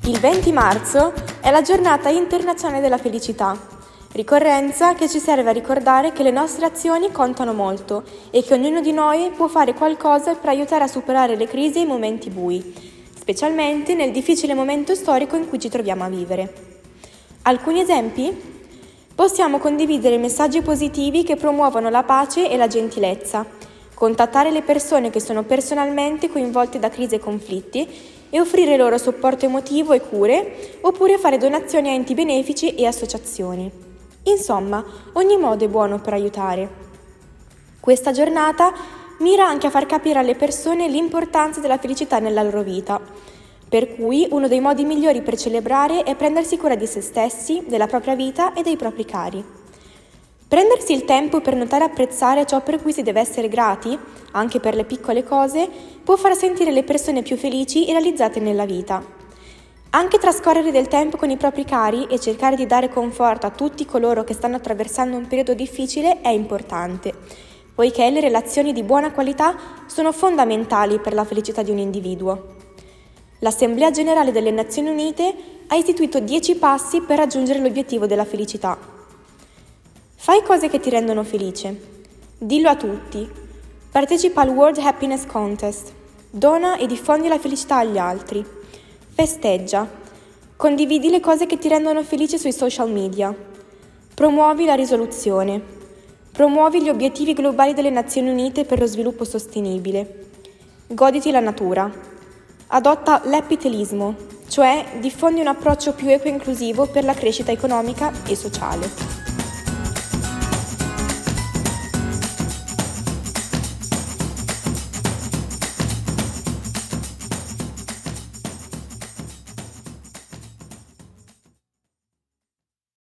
Il 20 marzo è la giornata internazionale della felicità, ricorrenza che ci serve a ricordare che le nostre azioni contano molto e che ognuno di noi può fare qualcosa per aiutare a superare le crisi e i momenti bui, specialmente nel difficile momento storico in cui ci troviamo a vivere. Alcuni esempi? Possiamo condividere messaggi positivi che promuovono la pace e la gentilezza, contattare le persone che sono personalmente coinvolte da crisi e conflitti e offrire loro supporto emotivo e cure, oppure fare donazioni a enti benefici e associazioni. Insomma, ogni modo è buono per aiutare. Questa giornata mira anche a far capire alle persone l'importanza della felicità nella loro vita, per cui uno dei modi migliori per celebrare è prendersi cura di se stessi, della propria vita e dei propri cari. Prendersi il tempo per notare e apprezzare ciò per cui si deve essere grati, anche per le piccole cose, può far sentire le persone più felici e realizzate nella vita. Anche trascorrere del tempo con i propri cari e cercare di dare conforto a tutti coloro che stanno attraversando un periodo difficile è importante, poiché le relazioni di buona qualità sono fondamentali per la felicità di un individuo. L'Assemblea Generale delle Nazioni Unite ha istituito 10 passi per raggiungere l'obiettivo della felicità. Fai cose che ti rendono felice. Dillo a tutti. Partecipa al World Happiness Contest. Dona e diffondi la felicità agli altri. Festeggia. Condividi le cose che ti rendono felice sui social media. Promuovi la risoluzione. Promuovi gli obiettivi globali delle Nazioni Unite per lo sviluppo sostenibile. Goditi la natura. Adotta l'epitelismo, cioè diffondi un approccio più equo e inclusivo per la crescita economica e sociale.